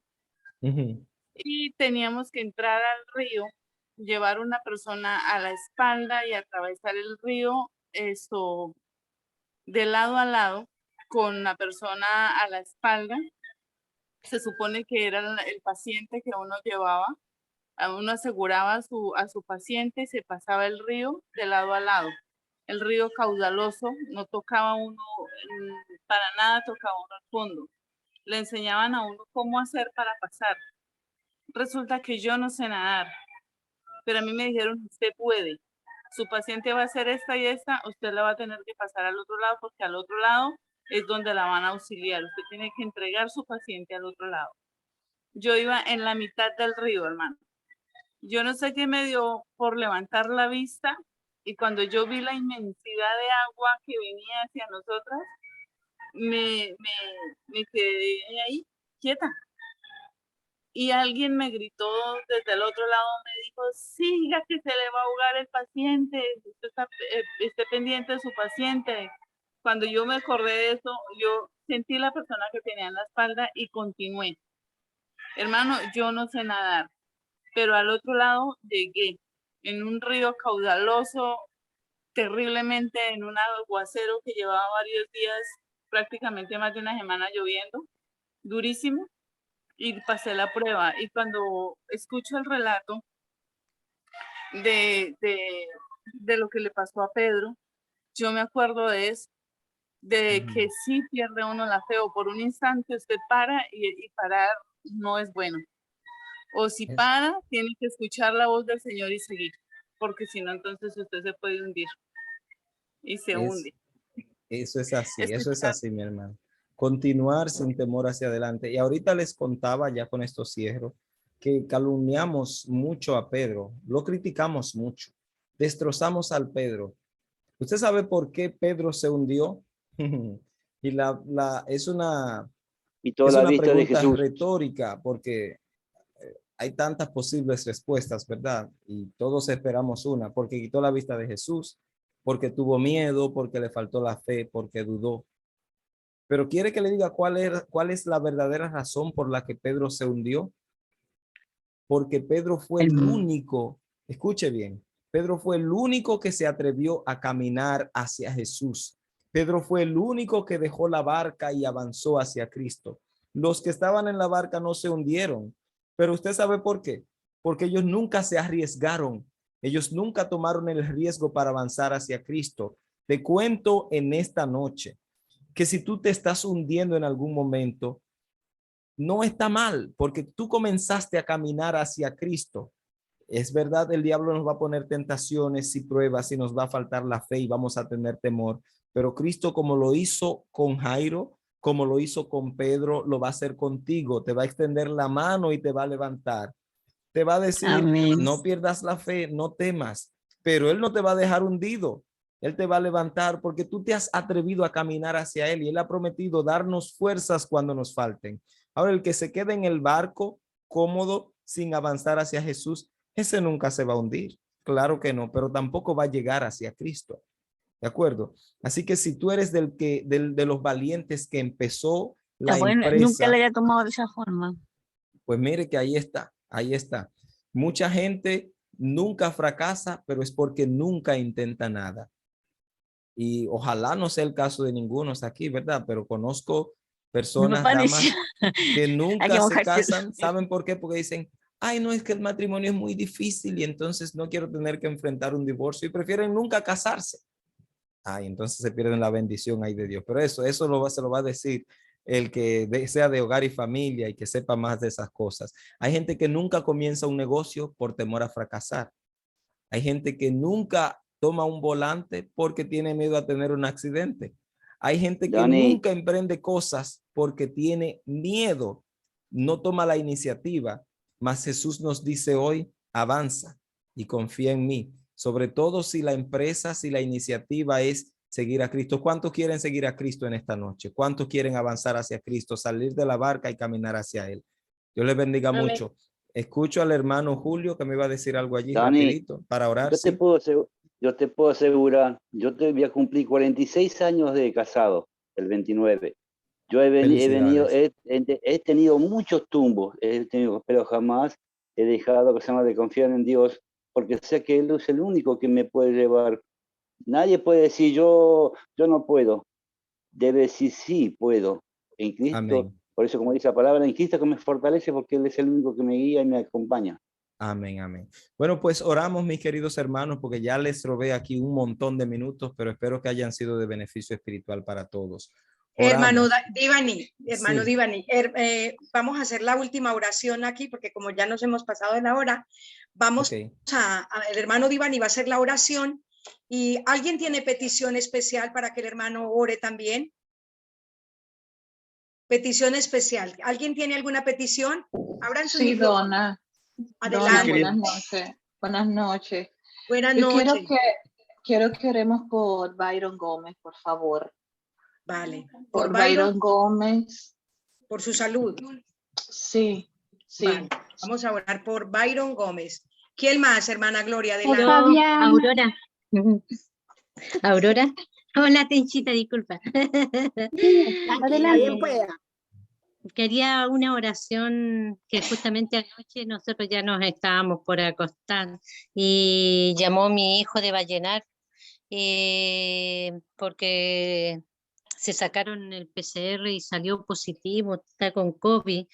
Y teníamos que entrar al río, llevar una persona a la espalda y atravesar el río, eso, de lado a lado, con la persona a la espalda. Se supone que era el paciente que uno llevaba, uno aseguraba a su paciente y se pasaba el río de lado a lado. el río caudaloso, no tocaba uno, para nada tocaba uno al fondo. Le enseñaban a uno cómo hacer para pasar. Resulta que yo no sé nadar, pero a mí me dijeron, usted puede. Su paciente va a hacer esta y esta, usted la va a tener que pasar al otro lado porque al otro lado es donde la van a auxiliar. Usted tiene que entregar su paciente al otro lado. Yo iba en la mitad del río, hermano. Yo no sé qué me dio por levantar la vista y cuando yo vi la inmensidad de agua que venía hacia nosotras, me quedé ahí quieta. Y alguien me gritó desde el otro lado, me dijo, siga que se le va a ahogar el paciente, usted esté pendiente de su paciente. Cuando yo me acordé de eso, yo sentí la persona que tenía en la espalda y continué. Hermano, yo no sé nadar, pero al otro lado llegué en un río caudaloso, terriblemente en un aguacero que llevaba varios días, prácticamente más de una semana lloviendo, durísimo. Y pasé la prueba. Y cuando escucho el relato de lo que le pasó a Pedro, yo me acuerdo de eso, de que sí pierde uno la fe, o por un instante usted para y parar no es bueno. O si para, tiene que escuchar la voz del Señor y seguir, porque si no, entonces usted se puede hundir y se hunde. Eso es así, mi hermano. Continuar sin temor hacia adelante. Y ahorita les contaba, ya con esto cierro, que calumniamos mucho a Pedro, lo criticamos mucho, destrozamos al Pedro. ¿Usted sabe por qué Pedro se hundió? Y es una pregunta retórica, porque hay tantas posibles respuestas, ¿verdad? Y todos esperamos una, porque quitó la vista de Jesús, porque tuvo miedo, porque le faltó la fe, porque dudó. Pero quiere que le diga cuál es la verdadera razón por la que Pedro se hundió. Porque Pedro fue el único, escuche bien, Pedro fue el único que se atrevió a caminar hacia Jesús. Pedro fue el único que dejó la barca y avanzó hacia Cristo. Los que estaban en la barca no se hundieron, pero usted sabe por qué. Porque ellos nunca se arriesgaron. Ellos nunca tomaron el riesgo para avanzar hacia Cristo. Te cuento en esta noche que si tú te estás hundiendo en algún momento, no está mal, porque tú comenzaste a caminar hacia Cristo. Es verdad, el diablo nos va a poner tentaciones y pruebas y nos va a faltar la fe y vamos a tener temor, pero Cristo, como lo hizo con Jairo, como lo hizo con Pedro, lo va a hacer contigo. Te va a extender la mano y te va a levantar. Te va a decir, Amén. no pierdas la fe, no temas, pero Él no te va a dejar hundido. Él te va a levantar porque tú te has atrevido a caminar hacia Él y Él ha prometido darnos fuerzas cuando nos falten. Ahora, el que se quede en el barco cómodo sin avanzar hacia Jesús, ese nunca se va a hundir. Claro que no, pero tampoco va a llegar hacia Cristo. ¿De acuerdo? Así que si tú eres de los valientes que empezó la Bueno, empresa, nunca le había tomado de esa forma. pues mire que ahí está, ahí está. Mucha gente nunca fracasa, pero es porque nunca intenta nada. Y ojalá no sea el caso de ninguno aquí, ¿verdad? Pero conozco No me personas, pareció. damas, que Hay que nunca se mojarse. casan. ¿Saben por qué? Porque dicen, ay, no, es que el matrimonio es muy difícil y entonces no quiero tener que enfrentar un divorcio y prefieren nunca casarse. Ay, entonces se pierden la bendición ahí de Dios. Pero eso se lo va a decir el que sea de hogar y familia y que sepa más de esas cosas. Hay gente que nunca comienza un negocio por temor a fracasar. Hay gente que nunca toma un volante porque tiene miedo a tener un accidente. Hay gente que nunca emprende cosas porque tiene miedo, no toma la iniciativa. Mas Jesús nos dice hoy, avanza y confía en mí. Sobre todo si la empresa, si la iniciativa es seguir a Cristo. ¿Cuántos quieren seguir a Cristo en esta noche? ¿Cuántos quieren avanzar hacia Cristo, salir de la barca y caminar hacia Él? Dios les bendiga mucho. Escucho al hermano Julio que me iba a decir algo allí rapidito para orar. Yo te puedo asegurar, yo voy a cumplir 46 años de casado, el 29. Yo he tenido muchos tumbos, pero jamás he dejado de confiar en Dios, porque sé que Él es el único que me puede llevar. Nadie puede decir yo no puedo. Debe decir sí puedo. En Cristo, amén. Por eso como dice la palabra, en Cristo que me fortalece, porque Él es el único que me guía y me acompaña. Amén, amén. Bueno, pues oramos, mis queridos hermanos, porque ya les robé aquí un montón de minutos, pero espero que hayan sido de beneficio espiritual para todos. Hermano Oramos. Divani, hermano Sí. Divani, vamos a hacer la última oración aquí, porque como ya nos hemos pasado de la hora, vamos Ok. el hermano Divani va a hacer la oración. ¿Y alguien tiene petición especial para que el hermano ore también? Petición especial. ¿Alguien tiene alguna petición? Abran su Sí, micrófono. Donna. Adelante. Sí, Buenas noches. Buenas noches. Buenas Yo noches. quiero que oremos por Byron Gómez, por favor. Vale. Por Byron Gómez. Por su salud. Sí, sí. Vale. Vamos a orar por Byron Gómez. ¿Quién más, hermana Gloria? Yo, Adelante. Aurora. Aurora. Hola, Tenchita, disculpa. Nadie pueda. Quería una oración que justamente anoche nosotros ya nos estábamos por acostar y llamó mi hijo de Vallenar porque se sacaron el PCR y salió positivo, está con COVID.